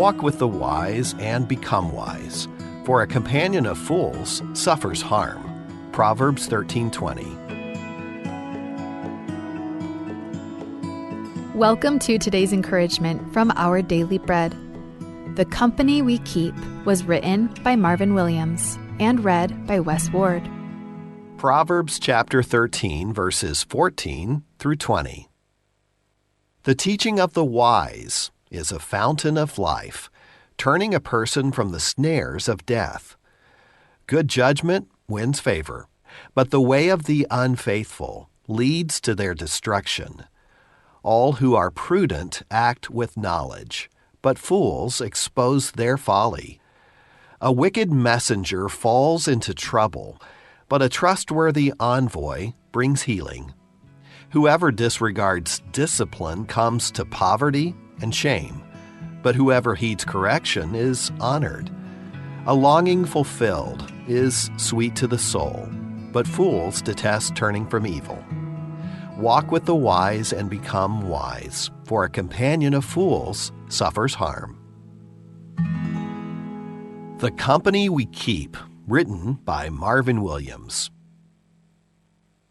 Walk with the wise and become wise, for a companion of fools suffers harm. Proverbs 13:20. Welcome to today's encouragement from Our Daily Bread. The Company We Keep was written by Marvin Williams and read by Wes Ward. Proverbs chapter 13, verses 14 through 20. The teaching of the wise is a fountain of life, turning a person from the snares of death. Good judgment wins favor, but the way of the unfaithful leads to their destruction. All who are prudent act with knowledge, but fools expose their folly. A wicked messenger falls into trouble, but a trustworthy envoy brings healing. Whoever disregards discipline comes to poverty and shame, but whoever heeds correction is honored. A longing fulfilled is sweet to the soul, but fools detest turning from evil. Walk with the wise and become wise, for a companion of fools suffers harm. The Company We Keep, written by Marvin Williams.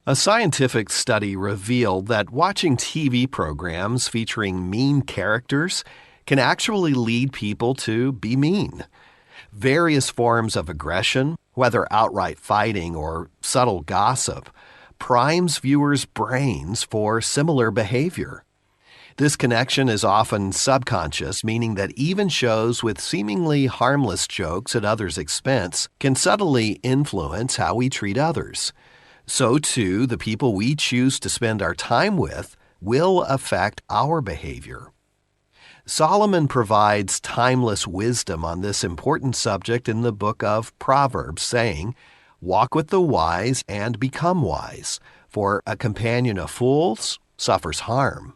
A scientific study revealed that watching TV programs featuring mean characters can actually lead people to be mean. Various forms of aggression, whether outright fighting or subtle gossip, primes viewers' brains for similar behavior. This connection is often subconscious, meaning that even shows with seemingly harmless jokes at others' expense can subtly influence how we treat others. So too, the people we choose to spend our time with will affect our behavior. Solomon provides timeless wisdom on this important subject in the book of Proverbs, saying, "Walk with the wise and become wise, for a companion of fools suffers harm."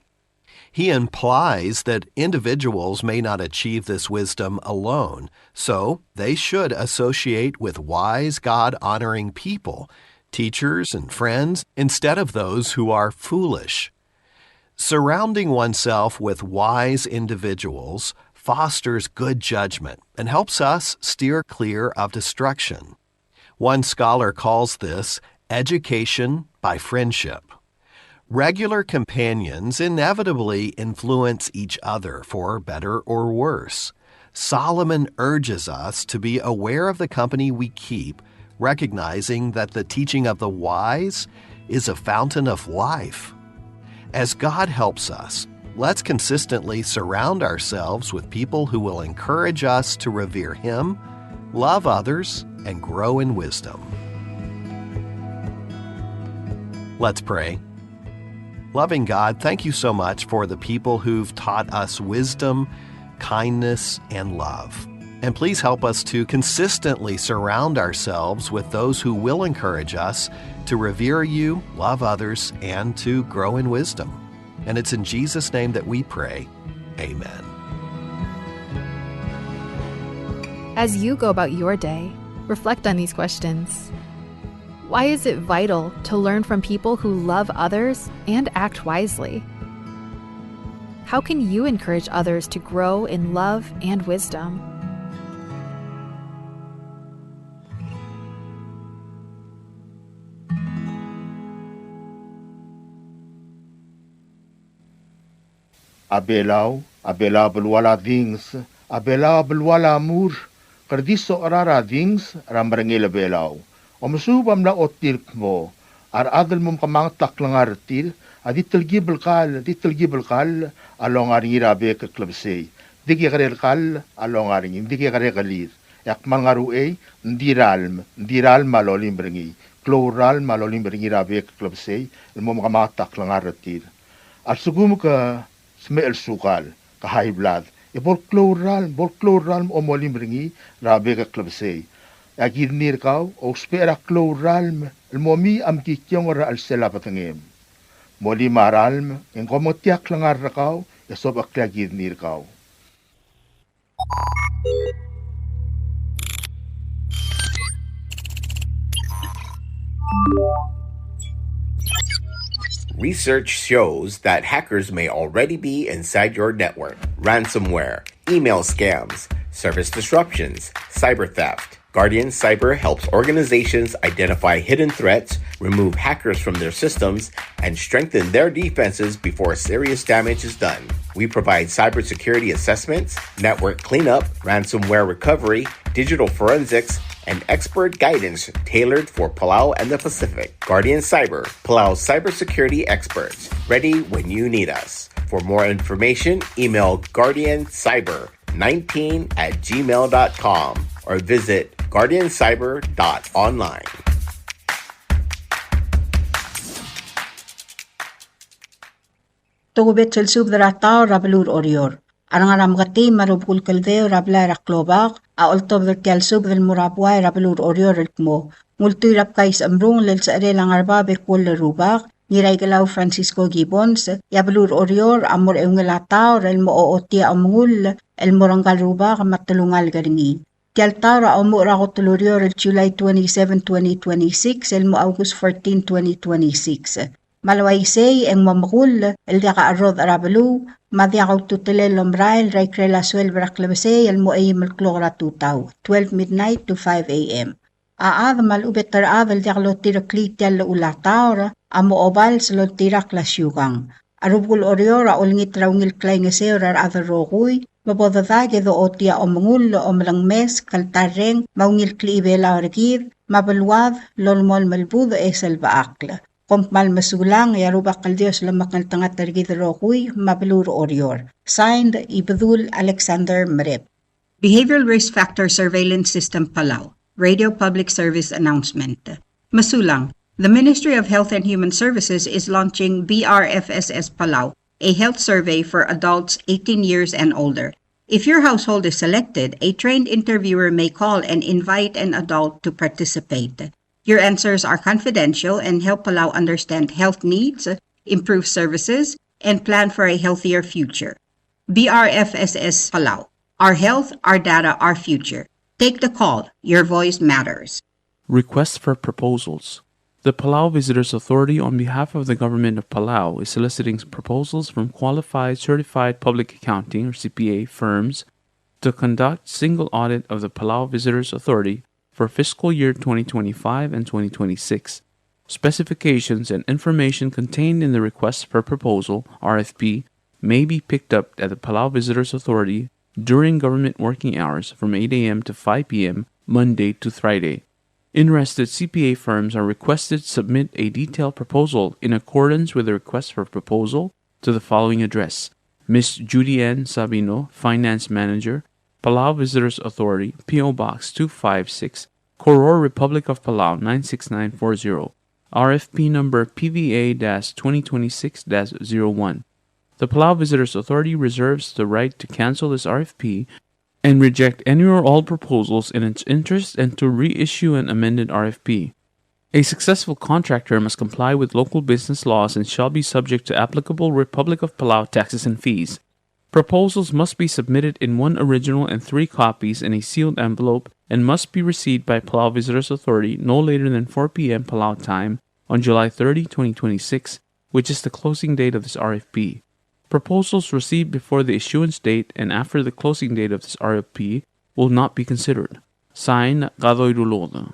He implies that individuals may not achieve this wisdom alone, so they should associate with wise, God-honoring people, teachers and friends, instead of those who are foolish. Surrounding oneself with wise individuals fosters good judgment and helps us steer clear of destruction. One scholar calls this education by friendship. Regular companions inevitably influence each other for better or worse. Solomon urges us to be aware of the company we keep, recognizing that the teaching of the wise is a fountain of life. As God helps us, let's consistently surround ourselves with people who will encourage us to revere Him, love others, and grow in wisdom. Let's pray. Loving God, thank you so much for the people who've taught us wisdom, kindness, and love. And please help us to consistently surround ourselves with those who will encourage us to revere you, love others, and to grow in wisdom. And it's in Jesus' name that we pray. Amen. As you go about your day, reflect on these questions. Why is it vital to learn from people who love others and act wisely? How can you encourage others to grow in love and wisdom? Elbelau, Elbelau belwala things, Elbelau belwala mur, kerdiso arara things, rambrangil Elbelau. Omusubam na otil mo, adal mum kamang taklangar til, ditilgi belkal, along aringira beka klubsay. Digi kal, along aringin, digi kalir. Yak mangaru ndiral malolim bringi, kloral malolim bringi beka klubsay, mum kamang taklangar til. At sugum ka smell sukal, ka high blood, bol kloral omolim bringi, beka klubsay. Agirnir kau, o spera kloralm, el momi am kikyong ra al sela patangim. Moli maralm, en komotiak langar kau, ya sob akla girnir kau. Research shows that hackers may already be inside your network. Ransomware, email scams, service disruptions, cyber theft. Guardian Cyber helps organizations identify hidden threats, remove hackers from their systems, and strengthen their defenses before serious damage is done. We provide cybersecurity assessments, network cleanup, ransomware recovery, digital forensics, and expert guidance tailored for Palau and the Pacific. Guardian Cyber, Palau's cybersecurity experts, ready when you need us. For more information, email guardiancyber19@gmail.com or visit guardiancyber.online. Tugubet selsub daratao rabelur orior. Arangaram gati marubkul kaldeo rabla raklobak, a oltob del kelsub del murabwai rabelur orior elkmo. Multu rap kais amrung lel saare langarba bekul rubak, niray galaw Francisco Gibbons, yabelur orior amor eungelatao rel mo ootia amungul, el morangal rubak matalungal garingi. Tialtara o mo rakotulurior el July 27, 2026, el mo August 14, 2026. Malawaysay ang mamakul, el daka arroz arabelu, madiakaw tutele lombrail, raikrela suel braklabasay, el mo ay malklora tutaw, 12 midnight to 5 a.m. Aad malubet taraad el daka lotirak litial ulataw, amo obal sa lotirak lasyukang. Arubul oriora ulngit raungil klaingaseo rar other rokuy, mabodadage do otia o mangul o malang mes, kaltareng, maungil kliibela orgid, mabalwad, lolmol malbudo esel baakla. Kompmal masulang, yarubak kaldios lamakal tangat argid rokuy, mabalur orior. Signed, Ibadul Alexander Marep. Behavioral Risk Factor Surveillance System Palau. Radio Public Service Announcement. Masulang, the Ministry of Health and Human Services is launching BRFSS Palau, a health survey for adults 18 years and older. If your household is selected, a trained interviewer may call and invite an adult to participate. Your answers are confidential and help Palau understand health needs, improve services, and plan for a healthier future. BRFSS Palau. Our health, our data, our future. Take the call. Your voice matters. Request for proposals. The Palau Visitors Authority, on behalf of the Government of Palau, is soliciting proposals from qualified certified public accounting or CPA firms to conduct single audit of the Palau Visitors Authority for fiscal year 2025 and 2026. Specifications and information contained in the request for proposal (RFP) may be picked up at the Palau Visitors Authority during government working hours from 8 a.m. to 5 p.m. Monday to Friday. Interested CPA firms are requested to submit a detailed proposal in accordance with the request for proposal to the following address: Ms. Judy N. Sabino, Finance Manager, Palau Visitors Authority, P.O. Box 256, Koror, Republic of Palau 96940, RFP number PVA-2026-01. The Palau Visitors Authority reserves the right to cancel this RFP and reject any or all proposals in its interest and to reissue an amended RFP. A successful contractor must comply with local business laws and shall be subject to applicable Republic of Palau taxes and fees. Proposals must be submitted in one original and 3 copies in a sealed envelope and must be received by Palau Visitors Authority no later than 4 p.m. Palau time on July 30, 2026, which is the closing date of this RFP. Proposals received before the issuance date and after the closing date of this RFP will not be considered. Signed, Gadoy Dulod.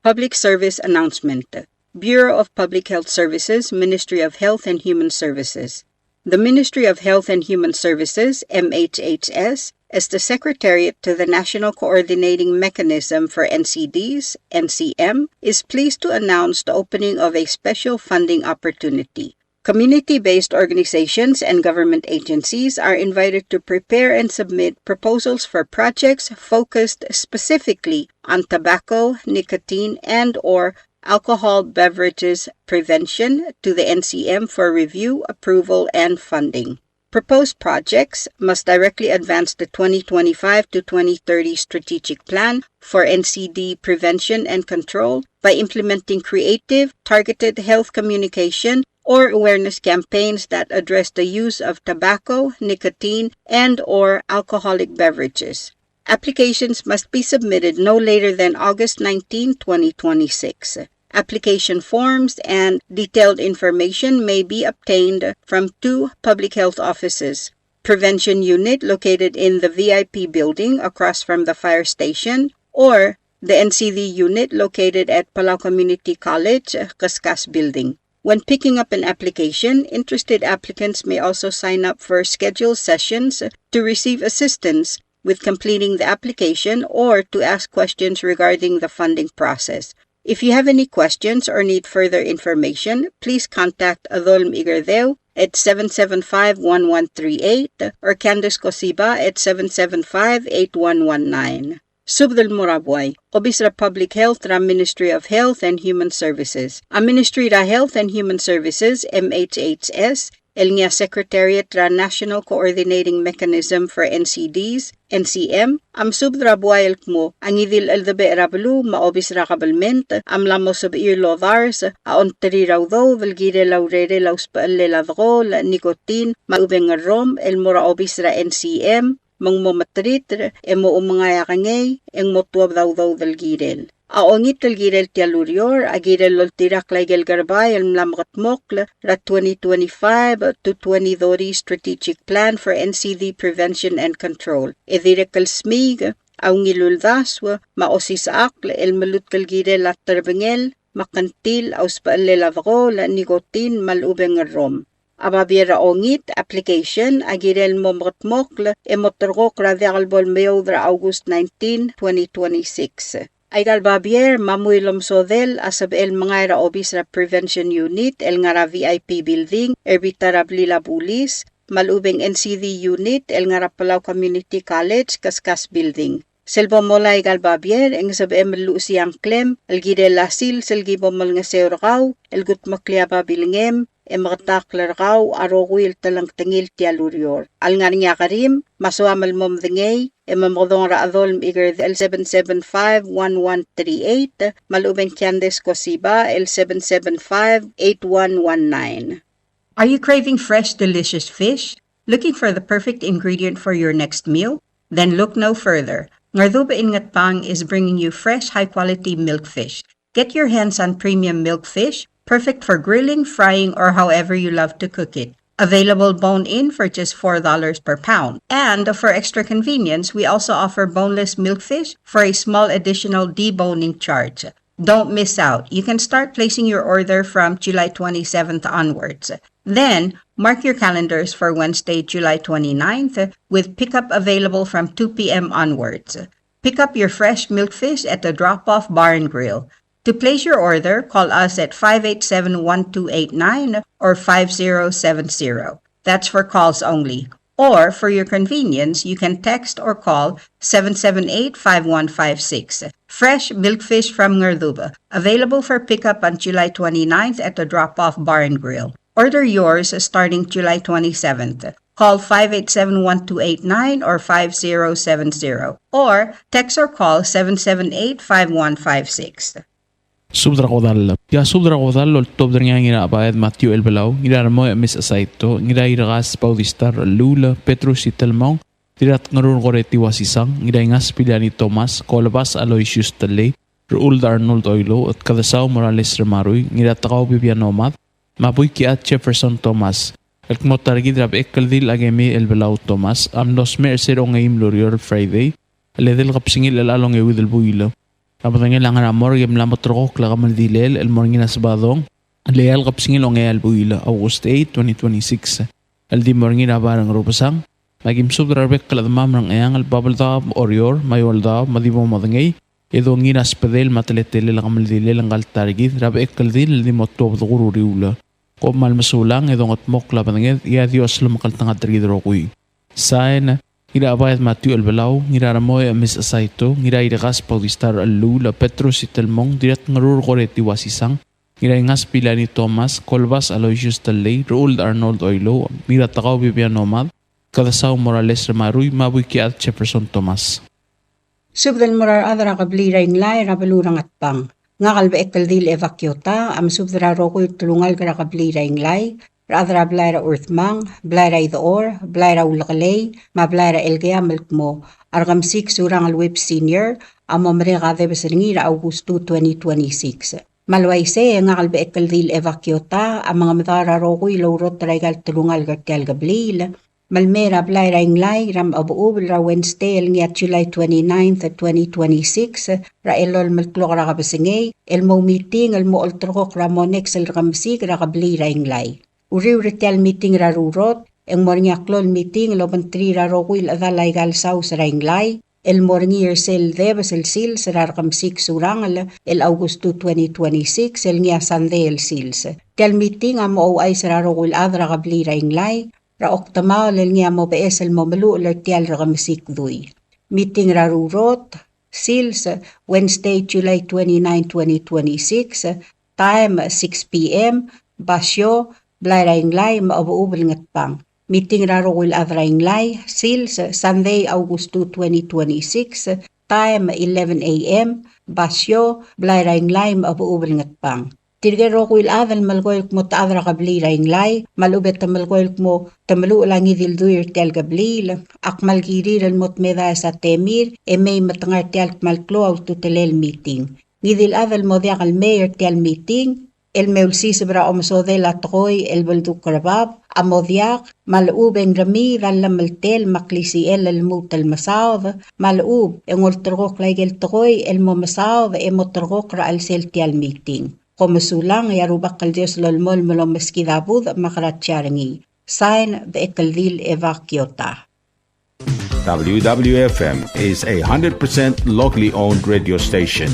Public Service Announcement. Bureau of Public Health Services, Ministry of Health and Human Services. The Ministry of Health and Human Services, MHHS, as the Secretariat to the National Coordinating Mechanism for NCDs, NCM, is pleased to announce the opening of a special funding opportunity. Community-based organizations and government agencies are invited to prepare and submit proposals for projects focused specifically on tobacco, nicotine, and/or alcohol beverages prevention to the NCM for review, approval, and funding. Proposed projects must directly advance the 2025 to 2030 strategic plan for NCD prevention and control by implementing creative, targeted health communication or awareness campaigns that address the use of tobacco, nicotine, and/or alcoholic beverages. Applications must be submitted no later than August 19, 2026. application forms, and detailed information may be obtained from 2 public health offices. Prevention Unit located in the VIP building across from the fire station, or the NCD unit located at Palau Community College, Kaskas building. When picking up an application, interested applicants may also sign up for scheduled sessions to receive assistance with completing the application or to ask questions regarding the funding process. If you have any questions or need further information, please contact Adolm Igardeo at 775-1138 or Candice Cosiba at 775-8119. Subdal Murabuay, Obis ra Public Health ra Ministry of Health and Human Services. Ang Ministry ra Health and Human Services, MHHS, el nga Secretariat ra National Coordinating Mechanism for NCDs, NCM, am subdra buay mo, ang idil Eldebec ra Belu, maobis ra kabalment, am lamos sub irlovars, aon teri raw do, velgire laurere laus paalle lavro, la nikotin, maubeng rom, el mura obis ra NCM, mang momatrit, emo umangaya kangay, eng motuab daw dal girel. Aongit dal girel tialurior, agirel lol tirak laigel garbay, el mlamkatmok, ra 2025 to 2030 Strategic Plan for NCD Prevention and Control. Edirekal smig, aungilulvaswa, maosisaak, el malut kal girel at terbengel, makantil, auspaalle lavro, la nikotin, malubeng rom. Ababiera ongit application agirel momotmokle emotorgok radialbol meodra August 19, 2026. Aigal babier mamuilom sodel asab el mangaira obis ra prevention unit el ngara VIP building erbitara blila bulis malubeng NCD unit el ngara Palau Community College Kaskas building. Selbo mola igal babier eng sab emelu siyang klem el gidel lasil selgi bomol nga seurgaw el gut maklia babilngem emagtaklargaw arogwil talang tengil tialurior. Al nga niya karim, masuamal mom dingay, emamodong raadol migger el 775-1138, malubeng Candice Cosiba el 775-8119. Are you craving fresh, delicious fish? Looking for the perfect ingredient for your next meal? Then look no further. Ngerdubech in Ngatpang is bringing you fresh, high-quality milkfish. Get your hands on premium milkfish, perfect for grilling, frying, or however you love to cook it. Available bone-in for just $4 per pound. And for extra convenience, we also offer boneless milkfish for a small additional deboning charge. Don't miss out. You can start placing your order from July 27th onwards. Then, mark your calendars for Wednesday, July 29th, with pickup available from 2 p.m. onwards. Pick up your fresh milkfish at the drop-off bar and grill. To place your order, call us at 587-1289 or 5070. That's for calls only. Or, for your convenience, you can text or call 778-5156. Fresh milkfish from Ngerdubech, available for pickup on July 29th at the drop-off bar and grill. Order yours starting July 27th. Call 587-1289 or 5070. Or, text or call 778-5156. Subdra kodal. Ya subdra kodal ol top dringa ngira abayad Matthew Elbelau ngira mo mis asaito ngira iragas paudistar lula Petrus Itelmong tirat ngarun koreti wasisang ngira ngas pilani Thomas Kolbas Aloysius Tale Ruuld Arnold Oilo at Kadasaw Morales Remaroy ngira takaw bibianomad mabuy kiat Jefferson Thomas at motargid rab Bechekldil Akemi Elbelau Thomas amnos mercer o ngaim lorior Friday aledel kapsingil alalong ewidel builo. Kapatangin lang ang amor, yung lamotrok, lakamaldilel, el morngin asbadong, leal kapsingil o ngayal buila, August 8, 2026. El di morngin abarang rupasang, magim subdrarbek kaladamam ng ayang al babalda orior, mayolda, madibo madangay, edo ngin aspadel mataletele lakamaldilel ang kaltarigid, Bechekldil, el di motob duguro riula. Kung malmasulang, edo ngatmok lapatangin, iya Diyos lumakaltang atrigid rokuy. Sain, ngira abayat Matthew Elbelau, ngira ramoy mis asaito, ngira iragas paudistar lula Petrus Itelmong, dirat ngarur koreti wasisang, ngira ingas pilani Thomas, Kolbas Aloysius Tale, Ruuld Arnold Oilo, ngira takaw bibianomad, Kadasaw Morales Remaroy, mabuy kiat Jefferson Thomas. Subdal murar adra kablira Inglai rabalura Ngatpang. Nga Bechekldil evacuota, am subdra rokoy tulungal kara kablira Inglai, Radra blayra urthmang, blayra idoor, blayra ulakalay, mablayra elgaya milkmo, argamsik surang alwip senior, amamre gade beseringira Augusto 2026. Malwayse nga Bechekldil evacuota ang mga madara rokoy lorot traigal tulungal gartial gablil. Malmera blayra Inglai ram abuubel ra Wednesday nga July 29th, 2026 ra elol malklok ra kabasingay elmo meeting elmo ultrok ra monex el ramsig ra kabli ra Inglai. Uriw retial meeting ra rurot ang morning aklol meeting loban 3 ra rokoy adalay gal saus ra Inglai. El morning yersel debes el sils ra ramsig surangal el Augusto 2026 el nga Sunday el sils. Tial meeting amo ay sa rokoy adra kabli ra Inglai. Ra oktama lel nga mo bees el momalu lertial ra kamsik duy. Meeting ra rurot, sils, Wednesday, July 29, 2026, time 6 p.m, basyo, blay ra Inglai, maabuubel Ngatpang. Meeting ra rokoy adra Inglai, sils, Sunday, Augusto 2026, time 11 a.m, basyo, blay ra Inglai, maabuubel Ngatpang. Tirgero ko adal malgoy mo taadra kabli ra Inglai, malubet tamalgoy mo tamalu lang idil duir tel gablil, akmal girir al mot meda sa temir, may matangar tel malklo au tutelel meeting. Ngidil adal mo diak al mayor tel meeting, el meulsi sabra omsode la troy el baldu krabab, amodiak, malubeng rami dalam maltel maklisi el mut el masav, malub en ultrok laigel troy el mo masav e motrok ra al sel tel meeting. Komasulang yarubak kaldios lolmol mulong meskidabud makaratsyarngi. Sign Bechekldil evacuota. WWFM is a 100% locally owned radio station.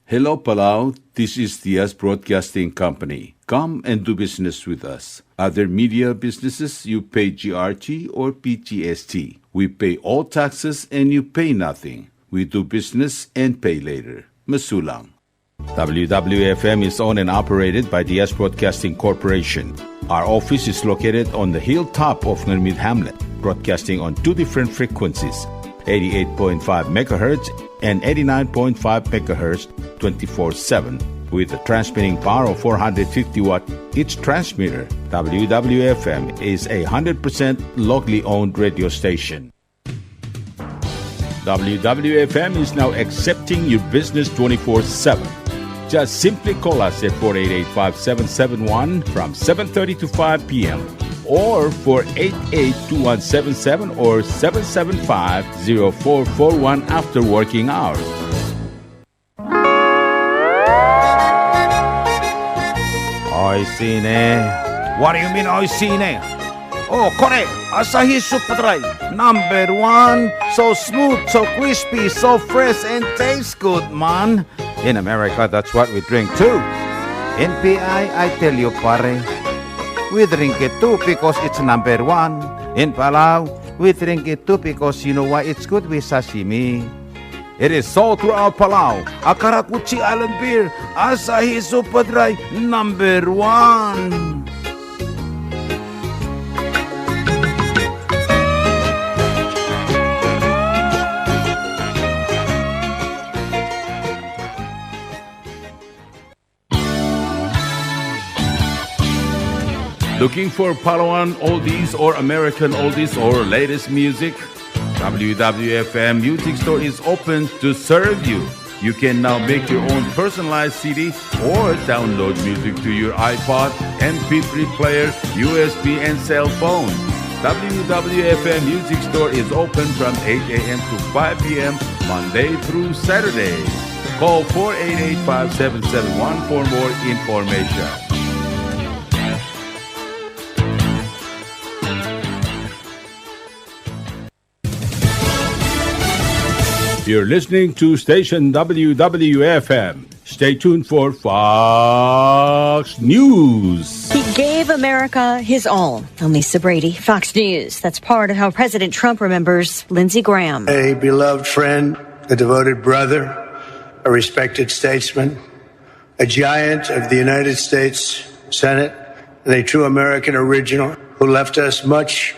Hello Palau, this is Diaz Broadcasting Company. Come and do business with us. Other media businesses, you pay GRT or PGST. We pay all taxes and you pay nothing. We do business and pay later. Masulang. WWFM is owned and operated by the S Broadcasting Corporation. Our office is located on the hilltop of Ngerdubech Hamlet, broadcasting on two different frequencies, 88.5 MHz and 89.5 MHz 24/7, with a transmitting power of 450 watt each transmitter. WWFM is a 100% locally owned radio station. WWFM is now accepting your business 24/7. Just simply call us at 488-5771 from 7:30 to 5 p.m. or 488-2177 or 775-0441 after working hours. Oi sine. What do you mean oi sine? Oh, correct. Asahi Super Dry. Number 1. So smooth, so crispy, so fresh, and tastes good, man. In America, that's what we drink too. In PI, I tell you, pare, we drink it too because it's number 1. In Palau, we drink it too because you know why it's good with sashimi. It is sold throughout Palau. Akarakuchi Island beer, Asahi Super Dry, number 1. Looking for Palauan oldies or American oldies or latest music? WWFM Music Store is open to serve you. You can now make your own personalized CD or download music to your iPod, MP3 player, USB, and cell phone. WWFM Music Store is open from 8 a.m. to 5 p.m. Monday through Saturday. Call 488-5771 for more information. You're listening to station WWFM. Stay tuned for Fox News. He gave America his all. I'm Lisa Brady, Fox News. That's part of how President Trump remembers Lindsey Graham. A beloved friend, a devoted brother, a respected statesman, a giant of the United States Senate, and a true American original who left us much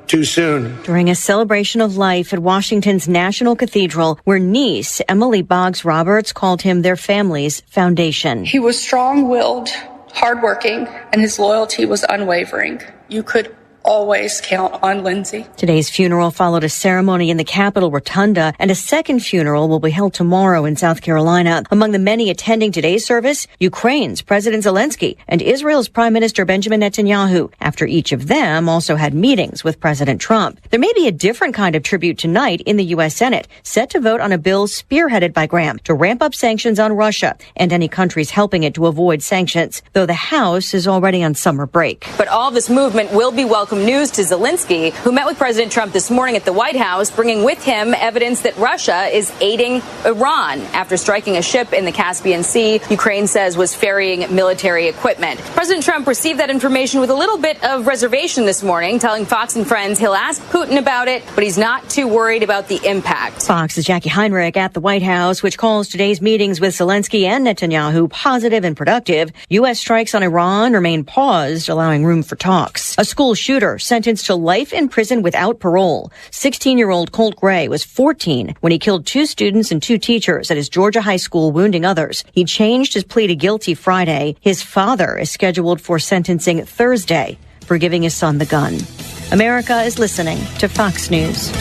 too soon. During a celebration of life at Washington's National Cathedral, where niece Emily Boggs Roberts called him their family's foundation. He was strong-willed, hardworking, and his loyalty was unwavering. You could always count on Lindsay. Today's funeral followed a ceremony in the Capitol Rotunda, and a second funeral will be held tomorrow in South Carolina. Among the many attending today's service, Ukraine's President Zelensky and Israel's Prime Minister Benjamin Netanyahu, after each of them also had meetings with President Trump. There may be a different kind of tribute tonight in the U.S. Senate, set to vote on a bill spearheaded by Graham to ramp up sanctions on Russia and any countries helping it to avoid sanctions, though the House is already on summer break. But all this movement will be welcome news to Zelensky, who met with President Trump this morning at the White House, bringing with him evidence that Russia is aiding Iran after striking a ship in the Caspian Sea, Ukraine says was ferrying military equipment. President Trump received that information with a little bit of reservation this morning, telling Fox and Friends he'll ask Putin about it, but he's not too worried about the impact. Fox's Jackie Heinrich at the White House, which calls today's meetings with Zelensky and Netanyahu positive and productive. U.S. strikes on Iran remain paused, allowing room for talks. A school shooter sentenced to life in prison without parole. 16-year-old Colt Gray was 14 when he killed 2 students and 2 teachers at his Georgia high school, wounding others. He changed his plea to guilty Friday. His father is scheduled for sentencing Thursday for giving his son the gun. America is listening to Fox News.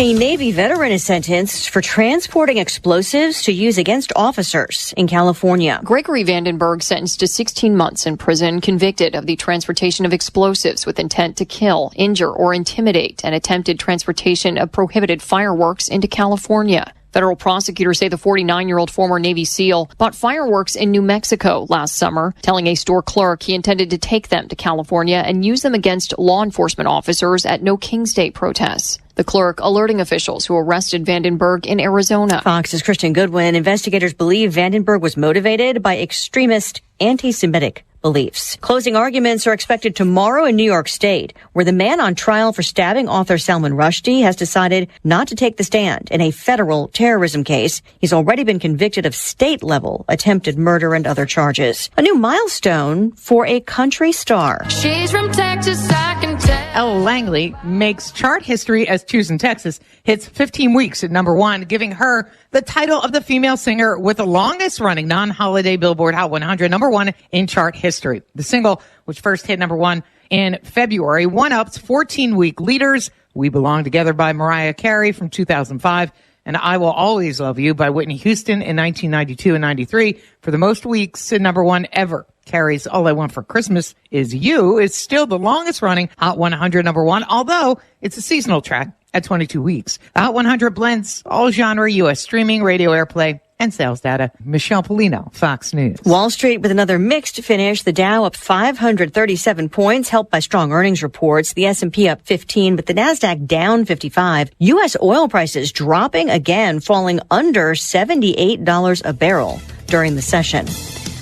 A Navy veteran is sentenced for transporting explosives to use against officers in California. Gregory Vandenberg sentenced to 16 months in prison, convicted of the transportation of explosives with intent to kill, injure, or intimidate, and attempted transportation of prohibited fireworks into California. Federal prosecutors say the 49-year-old former Navy SEAL bought fireworks in New Mexico last summer, telling a store clerk he intended to take them to California and use them against law enforcement officers at No King's Day protests. The clerk alerting officials who arrested Vandenberg in Arizona. Fox's Christian Goodwin. Investigators believe Vandenberg was motivated by extremist anti-Semitic beliefs. Closing arguments are expected tomorrow in New York State, where the man on trial for stabbing author Salman Rushdie has decided not to take the stand in a federal terrorism case. He's already been convicted of state-level attempted murder and other charges. A new milestone for a country star. She's from Texas, I can tell. Elle Langley makes chart history as Choose in Texas hits 15 weeks at number 1, giving her the title of the female singer with the longest-running non-holiday Billboard Hot 100 number 1 in chart history. The single, which first hit number 1 in February, one-ups 14-week leaders We Belong Together by Mariah Carey from 2005 and I Will Always Love You by Whitney Houston in 1992 and 93 for the most weeks at number 1 ever. Carey's All I Want for Christmas Is You is still the longest-running Hot 100 number 1, although it's a seasonal track at 22 weeks. The Hot 100 blends all genre, U.S. streaming, radio airplay, and sales data. Michelle Polino, Fox News. Wall Street with another mixed finish. The Dow up 537 points, helped by strong earnings reports. The S&P up 15, but the Nasdaq down 55. U.S. oil prices dropping again, falling under $78 a barrel during the session.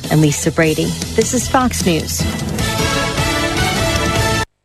I'm Lisa Brady. This is Fox News.